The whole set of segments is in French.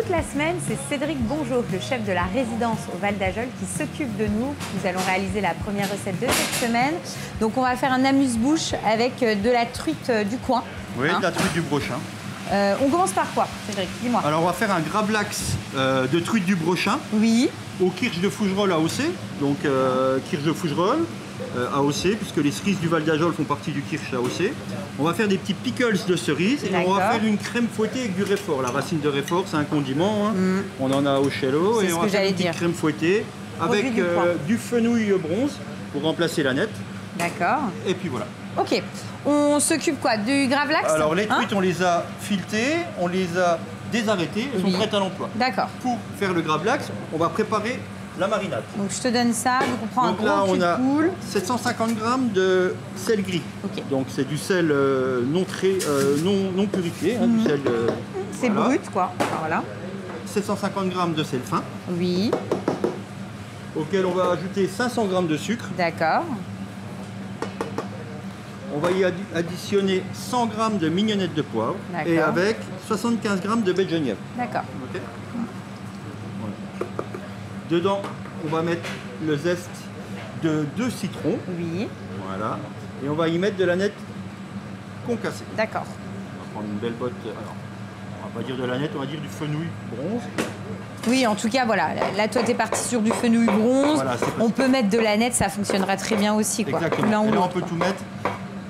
toute la semaine, c'est Cédric Bongeot, le chef de la résidence au Val d'Ajol, qui s'occupe de nous. Nous allons réaliser la première recette de cette semaine. Donc on va faire un amuse-bouche avec de la truite du coin. Oui, de la truite du Brochin. On commence par quoi, Cédric? Dis-moi. Alors on va faire un gravlax de truite du Brochin. Oui. Au kirsch de Fougerolles AOC. Donc kirsch de Fougerolles AOC, puisque les cerises du Val d'Ajol font partie du kirsch AOC. On va faire des petits pickles de cerises et on va faire une crème fouettée avec du réfort. La racine de réfort, c'est un condiment. Hein. On en a au cello et on va faire une petite crème fouettée avec du fenouil bronze pour remplacer la nette. D'accord. Et puis voilà. Ok. On s'occupe quoi? Du gravlax? Alors les truites, on les a filetées, on les a désarrêtées, elles sont prêtes à l'emploi. D'accord. Pour faire le gravlax, on va préparer la marinade. Donc je te donne ça, donc on prend donc un là, gros cul de poule. 750 g de sel gris. Okay. Donc c'est du sel non purifié, hein, du sel. C'est brut quoi. Voilà. 750 g de sel fin. Oui. Auquel on va ajouter 500 g de sucre. D'accord. On va y additionner 100 g de mignonnettes de poivre et avec 75 g de baie de genièvre. D'accord. Okay. Voilà. Dedans, on va mettre le zeste de 2 citrons. Oui. Voilà. Et on va y mettre de la nette concassée. D'accord. On va prendre une belle botte. Alors, on va pas dire de la nette, on va dire du fenouil bronze. Oui, en tout cas, voilà. Là, toi, tu es parti sur du fenouil bronze. Voilà, on peut mettre de la nette, ça fonctionnera très bien aussi. Quoi. Exactement. Et là, on peut tout mettre.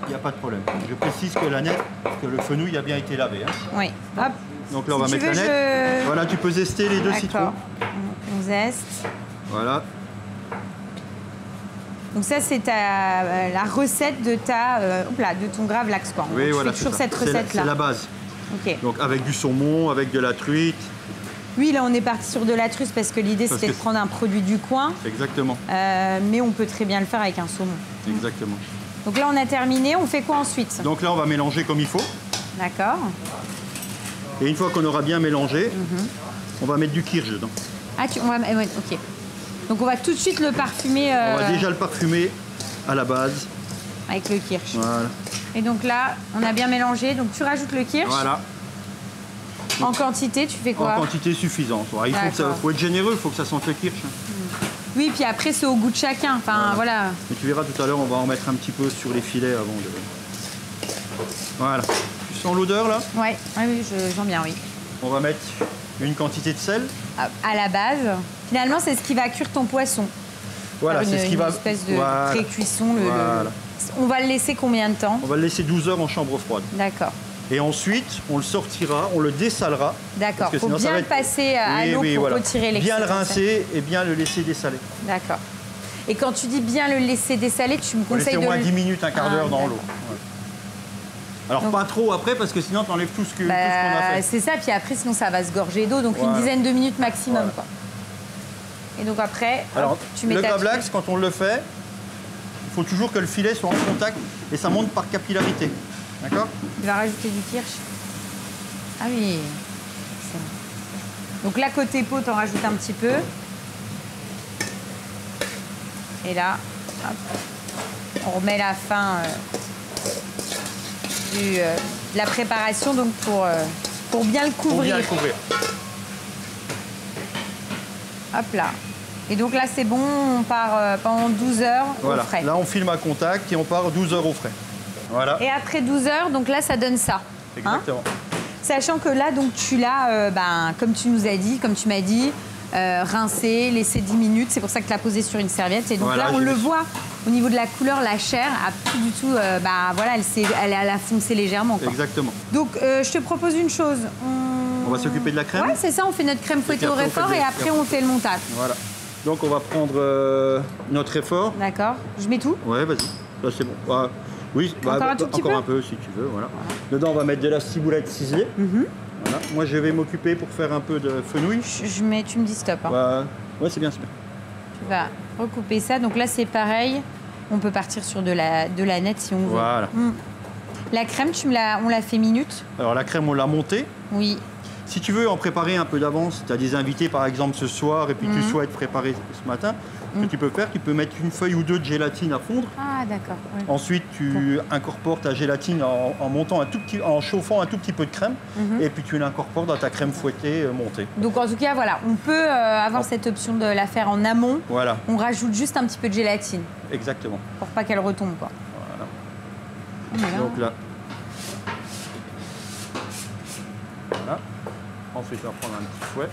Il n'y a pas de problème. Je précise que la nette, que le fenouil a bien été lavé. Hein. Oui. Hop. Donc là, on va mettre la nette. Voilà, tu peux zester les 2 citrons. On zeste. Voilà. Donc ça, c'est la recette de de ton gravlax, quoi. Oui, voilà. Tu fais toujours cette recette-là. C'est la base. Ok. Donc avec du saumon, avec de la truite. Oui, là, on est parti sur de la truite parce que l'idée, c'était de prendre un produit du coin. Exactement. Mais on peut très bien le faire avec un saumon. Exactement. Donc là, on a terminé. On fait quoi ensuite? Donc là, on va mélanger comme il faut. D'accord. Et une fois qu'on aura bien mélangé, on va mettre du kirsch dedans. Ah, ok. Donc on va tout de suite le parfumer. On va déjà le parfumer à la base. Avec le kirsch. Voilà. Et donc là, on a bien mélangé. Donc tu rajoutes le kirsch. Voilà. En quantité, tu fais quoi? En quantité suffisante. Ouais, il faut être généreux, il faut que ça sente le kirsch. Oui, puis après, c'est au goût de chacun. Enfin, voilà. Et tu verras tout à l'heure, on va en mettre un petit peu sur les filets avant de... Voilà. Tu sens l'odeur, là? Ouais. Oui, j'en viens, oui. On va mettre une quantité de sel. À la base. Finalement, c'est ce qui va cuire ton poisson. Voilà, c'est ce qui va... Une espèce de pré-cuisson. On va le laisser combien de temps? On va le laisser 12 heures en chambre froide. D'accord. Et ensuite, on le sortira, on le dessalera. D'accord, il faut bien le passer à l'eau pour retirer l'excès. Bien le rincer et bien le laisser dessaler. D'accord. Et quand tu dis bien le laisser dessaler, tu me conseilles de... au moins 10 minutes, un quart d'heure dans l'eau. Ouais. Alors donc, pas trop après, parce que sinon tu enlèves tout ce qu'on a fait. C'est ça, puis après sinon ça va se gorger d'eau, donc une dizaine de minutes maximum. Quoi. Et donc après, tu mets le gravlax, quand on le fait, il faut toujours que le filet soit en contact et ça monte par capillarité. D'accord? Tu vas rajouter du kirsch. Ah oui. Donc là, côté peau, tu en rajoutes un petit peu. Et là, hop, on remet la fin de la préparation donc pour bien le couvrir. Pour bien le couvrir. Hop là. Et donc là, c'est bon, on part pendant 12 heures au frais. Là, on filme à contact et on part 12 heures au frais. Voilà. Et après 12 heures, donc là, ça donne ça. Exactement. Sachant que là, donc, tu l'as, comme tu nous as dit, comme tu m'as dit, rincé, laissé 10 minutes. C'est pour ça que tu l'as posé sur une serviette. Et donc là, on le voit au niveau de la couleur, la chair a plus du tout... voilà, elle a foncé légèrement. Quoi. Exactement. Donc, je te propose une chose. On va s'occuper de la crème. Ouais, c'est ça. On fait notre crème fouettée au réfort et après, on fait le montage. Voilà. Donc, on va prendre notre réfort. D'accord. Je mets tout? Ouais, vas-y. Là, c'est bon. Oui, encore un tout petit peu. Encore un peu si tu veux, voilà. Dedans, on va mettre de la ciboulette ciselée. Voilà. Moi, je vais m'occuper pour faire un peu de fenouil. Tu me dis stop. Hein. Ouais, c'est bien, c'est bien. Tu vas recouper ça. Donc là, c'est pareil. On peut partir sur de la nette si on veut. Voilà. La crème, on l'a fait minute. Alors, la crème, on l'a montée. Oui. Si tu veux en préparer un peu d'avance, tu as des invités par exemple ce soir et puis tu souhaites préparer ce matin, ce que tu peux faire, tu peux mettre une feuille ou deux de gélatine à fondre. Ah d'accord. Ouais. Ensuite, tu incorpores ta gélatine en montant en chauffant un tout petit peu de crème et puis tu l'incorpores dans ta crème fouettée montée. Donc en tout cas, voilà, on peut avoir cette option de la faire en amont. Voilà. On rajoute juste un petit peu de gélatine. Exactement. Pour pas qu'elle retombe, quoi. Voilà. Donc là. Voilà. Ensuite, on va prendre un petit fouet.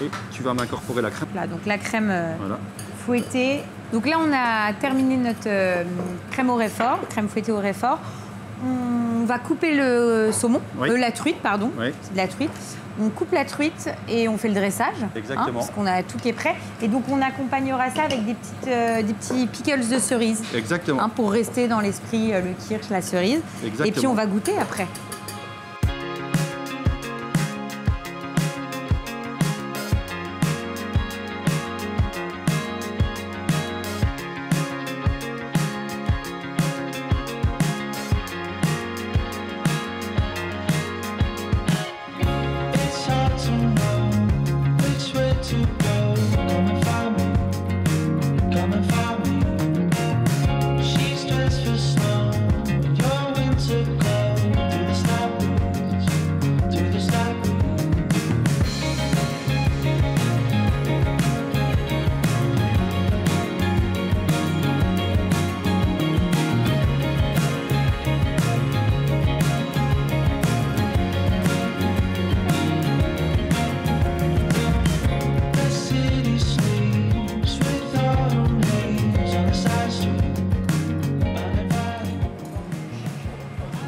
Et tu vas m'incorporer la crème. Là, donc la crème fouettée. Donc là, on a terminé notre crème au réfort, crème fouettée au réfort. On va couper le saumon, la truite, pardon. Oui. C'est de la truite. On coupe la truite et on fait le dressage. Exactement. Parce qu'on a tout qui est prêt. Et donc, on accompagnera ça avec des petits pickles de cerise. Exactement. Pour rester dans l'esprit, le kirsch, la cerise. Exactement. Et puis, on va goûter après.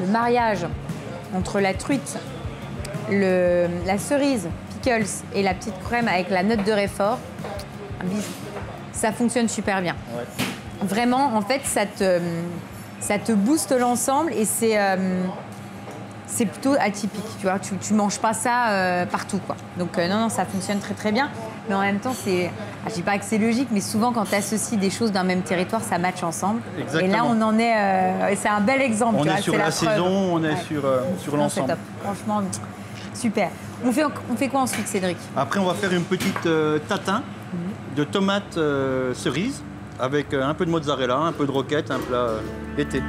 Mariage entre la truite, la cerise, pickles et la petite crème avec la note de réfort, un bijou. Ça fonctionne super bien. Ouais. Vraiment, en fait, ça te booste l'ensemble et c'est plutôt atypique. Tu vois, tu manges pas ça partout, quoi. Donc non, ça fonctionne très très bien. Mais en même temps, je dis pas que c'est logique, mais souvent quand tu associes des choses d'un même territoire, ça matche ensemble. Exactement. Et là, on en est. C'est un bel exemple. On est sur la saison, on est sur l'ensemble. C'est top. Franchement, super. On fait quoi ensuite, Cédric? Après, on va faire une petite tatin de tomates cerises avec un peu de mozzarella, un peu de roquette, un plat été.